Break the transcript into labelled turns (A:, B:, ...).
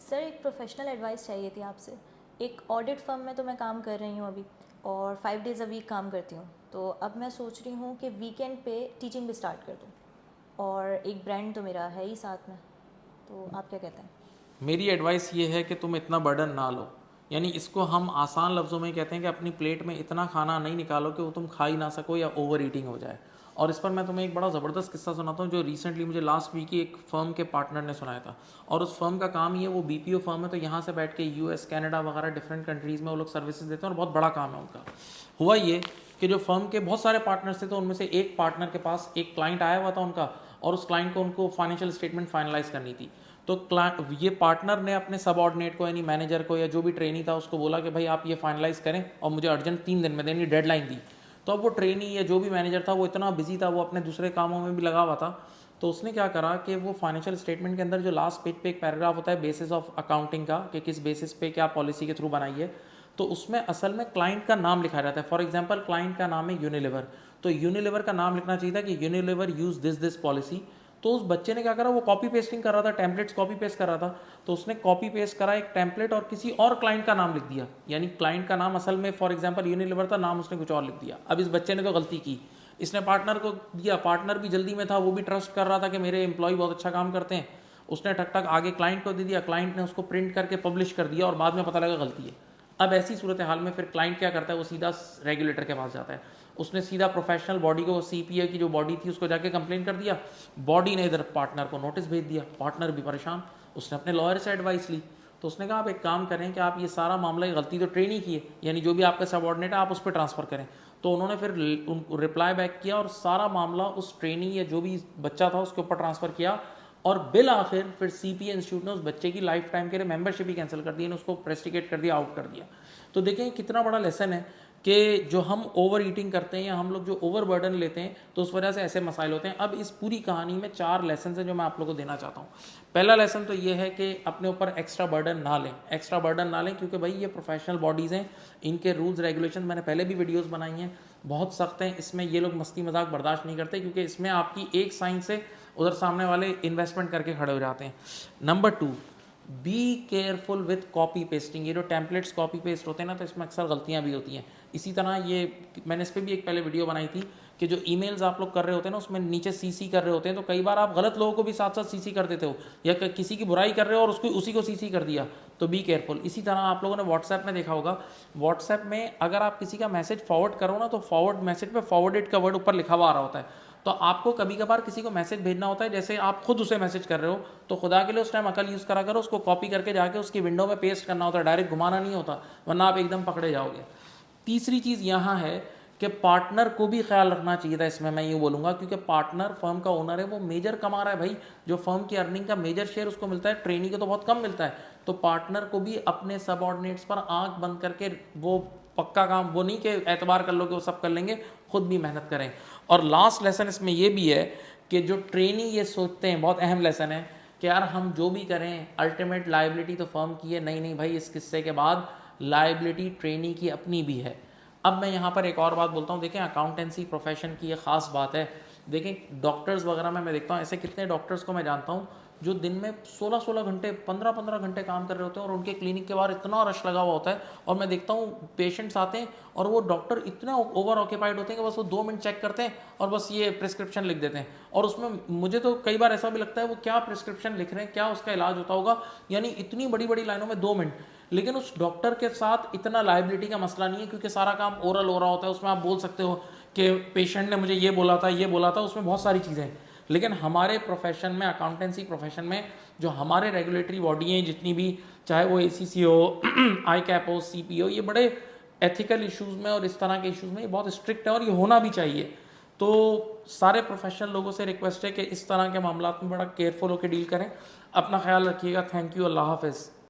A: Sir एक professional advice चाहिए थी आपसे। एक ऑडिट फर्म में तो मैं काम कर रही हूँ अभी, और 5 डेज़ अ वीक काम करती हूँ। तो अब मैं सोच रही हूँ कि वीकेंड पे टीचिंग भी स्टार्ट कर दूँ, और एक ब्रांड तो मेरा है ही साथ में। तो आप क्या कहते हैं?
B: मेरी एडवाइस ये है कि तुम इतना बर्डन ना लो। यानी इसको हम आसान लफ्ज़ों में कहते हैं कि अपनी प्लेट में इतना खाना नहीं निकालो कि वो तुम खा ही ना सको या ओवर ईटिंग हो जाए। और इस पर मैं तुम्हें एक बड़ा ज़बरदस्त किस्सा सुनाता हूँ जो रिसेंटली मुझे लास्ट वीक ही एक फ़र्म के पार्टनर ने सुनाया था। और उस फर्म का काम ही है, वो बीपीओ फर्म है, तो यहाँ से बैठ के यूएस कनाडा वगैरह डिफरेंट कंट्रीज़ में वो लोग सर्विसेज देते हैं और बहुत बड़ा काम है उनका। हुआ ये कि जो फर्म के बहुत सारे पार्टनर्स थे, तो उनमें से एक पार्टनर के पास एक क्लाइंट आया हुआ था उनका, और उस क्लाइंट को उनको फाइनेंशियल स्टेटमेंट फाइनलाइज करनी थी। तो ये पार्टनर ने अपने सबऑर्डिनेट को यानी मैनेजर को या जो भी ट्रेनी था उसको बोला कि भाई आप ये फाइनलाइज करें और मुझे अर्जेंट 3 दिन में देनी, डेडलाइन दी। तो अब वो ट्रेनी या जो भी मैनेजर था वो इतना बिजी था, वो अपने दूसरे कामों में भी लगा हुआ था। तो उसने क्या करा कि वो फाइनेंशियल स्टेटमेंट के अंदर जो लास्ट पेज पे एक पैराग्राफ होता है बेसिस ऑफ अकाउंटिंग का, कि किस बेसिस पे क्या पॉलिसी के थ्रू बनाई है, तो उसमें असल में क्लाइंट का नाम लिखा जाता है। फॉर एग्जांपल क्लाइंट का नाम है यूनिलीवर, तो यूनिलीवर का नाम लिखना चाहिए था कि Unilever use this this policy. तो उस बच्चे ने क्या करा, वो कॉपी पेस्टिंग कर रहा था, टेम्पलेट्स कॉपी पेस्ट कर रहा था। तो उसने कॉपी पेस्ट करा एक टेम्पलेट और किसी और क्लाइंट का नाम लिख दिया। यानी क्लाइंट का नाम असल में फॉर एग्जांपल यूनिलीवर था, नाम उसने कुछ और लिख दिया। अब इस बच्चे ने तो गलती की, इसने पार्टनर को दिया, पार्टनर भी जल्दी में था, वो भी ट्रस्ट कर रहा था कि मेरे एम्प्लॉय बहुत अच्छा काम करते हैं। उसने ठक ठक आगे क्लाइंट को दे दिया, क्लाइंट ने उसको प्रिंट करके पब्लिश कर दिया और बाद में पता लगा गलती है। अब ऐसी सूरत हाल में फिर क्लाइंट क्या करता है, वो सीधा रेगुलेटर के पास जाता है। उसने सीधा प्रोफेशनल बॉडी को, सीपीए की जो बॉडी थी उसको जाके कंप्लेन कर दिया। बॉडी ने इधर पार्टनर को नोटिस भेज दिया, पार्टनर भी परेशान। उसने अपने लॉयर से एडवाइस ली, तो उसने कहा आप एक काम करें कि आप ये सारा मामला, गलती तो ट्रेनी की है, यानी जो भी आपका सबऑर्डिनेट है आप उस पर ट्रांसफ़र करें। तो उन्होंने फिर उनको रिप्लाई बैक किया और सारा मामला उस ट्रेनी या जो भी बच्चा था उसके ऊपर ट्रांसफ़र किया। और बिल आखिर फिर सीपीए इंस्टीट्यूट ने उस बच्चे की लाइफ टाइम के लिए मेंबरशिप ही कैंसिल कर दी, उसको प्रेस्टिकेट कर दिया, आउट कर दिया। तो देखें कितना बड़ा लेसन है कि जो हम ओवर ईटिंग करते हैं या हम लोग जो ओवर बर्डन लेते हैं, तो उस वजह से ऐसे मसाइल होते हैं। अब इस पूरी कहानी में 4 लेसन हैं जो मैं आप लोगों को देना चाहता हूँ। पहला लेसन तो ये है कि अपने ऊपर एक्स्ट्रा बर्डन ना लें, एक्स्ट्रा बर्डन ना लें, क्योंकि भाई ये प्रोफेशनल बॉडीज़ हैं, इनके रूल्स रेगुलेशन मैंने पहले भी वीडियोज़ बनाई हैं, बहुत सख्त हैं। इसमें ये लोग मस्ती मजाक बर्दाश्त नहीं करते, क्योंकि इसमें आपकी एक साइन से उधर सामने वाले इन्वेस्टमेंट करके खड़े हो जाते हैं। Number 2, be careful with copy pasting. ये जो टेम्पलेट्स कॉपी पेस्ट होते हैं ना, तो इसमें अक्सर गलतियां भी होती हैं। इसी तरह ये मैंने इस पर भी एक पहले वीडियो बनाई थी कि जो ईमेल्स आप लोग कर रहे होते हैं ना, उसमें नीचे सीसी कर रहे होते हैं, तो कई बार आप गलत लोगों को भी साथ साथ सीसी कर देते हो, या किसी की बुराई कर रहे हो और उसको उसी को सीसी कर दिया, तो बी केयरफुल। इसी तरह आप लोगों ने व्हाट्सएप में देखा होगा, व्हाट्सएप में अगर आप किसी का मैसेज फॉरवर्ड करो ना, तो फॉरवर्ड मैसेज पे फॉरवर्डेड का वर्ड ऊपर लिखा हुआ आ रहा होता है। तो आपको कभी कभार किसी को मैसेज भेजना होता है, जैसे आप खुद उसे मैसेज कर रहे हो, तो खुदा के लिए उस टाइम अकल यूज़ करा करो, उसको कॉपी करके जाके उसकी विंडो में पेस्ट करना होता है, डायरेक्ट घुमाना नहीं होता, वरना आप एकदम पकड़े जाओगे। तीसरी चीज़ यहाँ है कि पार्टनर को भी ख्याल रखना चाहिए था इसमें, मैं ये बोलूँगा, क्योंकि पार्टनर फर्म का ओनर है, वो मेजर कमा रहा है भाई, जो फर्म की अर्निंग का मेजर शेयर उसको मिलता है, ट्रेनी को तो बहुत कम मिलता है। तो पार्टनर को भी अपने सबऑर्डिनेट्स पर आंख बंद करके, वो पक्का काम, वो नहीं कि एतबार कर लो कि वो सब कर लेंगे, खुद भी मेहनत करें। और लास्ट लेसन इसमें ये भी है कि जो ट्रेनी ये सोचते हैं, बहुत अहम लेसन है, कि यार हम जो भी करें अल्टीमेट लाइबिलिटी तो फर्म की है। नहीं नहीं भाई, इस किस्से के बाद लाइबिलिटी ट्रेनी की अपनी भी है। अब मैं यहाँ पर एक और बात बोलता हूँ, देखें अकाउंटेंसी प्रोफेशन की ये ख़ास बात है। देखें डॉक्टर्स वगैरह में मैं देखता हूँ, ऐसे कितने डॉक्टर्स को मैं जानता हूँ जो दिन में 16-16 घंटे, 15-15 घंटे काम कर रहे होते हैं, और उनके क्लिनिक के बाहर इतना रश लगा हुआ होता है, और मैं देखता हूँ पेशेंट्स आते हैं और वो डॉक्टर इतने ओवर ऑक्यूपाइड होते हैं कि बस वो 2 मिनट चेक करते हैं और बस ये प्रिस्क्रिप्शन लिख देते हैं। और उसमें मुझे तो कई बार ऐसा भी लगता है वो क्या प्रिस्क्रिप्शन लिख रहे हैं, क्या उसका इलाज होता होगा, यानी इतनी बड़ी बड़ी लाइनों में 2 मिनट। लेकिन उस डॉक्टर के साथ इतना लाइबिलिटी का मसला नहीं है, क्योंकि सारा काम ओरल हो रहा होता है, उसमें आप बोल सकते हो कि पेशेंट ने मुझे ये बोला था, ये बोला था, उसमें बहुत सारी चीज़ें हैं। लेकिन हमारे प्रोफेशन में, अकाउंटेंसी प्रोफेशन में, जो हमारे रेगुलेटरी बॉडी हैं जितनी भी, चाहे वो एसीसी हो, आई कैप हो, सीपी हो, ये बड़े एथिकल इश्यूज़ में और इस तरह के इश्यूज़ में ये बहुत स्ट्रिक्ट है, और ये होना भी चाहिए। तो सारे प्रोफेशनल लोगों से रिक्वेस्ट है कि इस तरह के मामला में बड़ा केयरफुल होकर डील करें। अपना ख्याल रखिएगा। Thank you. अल्लाह हाफ़िज़।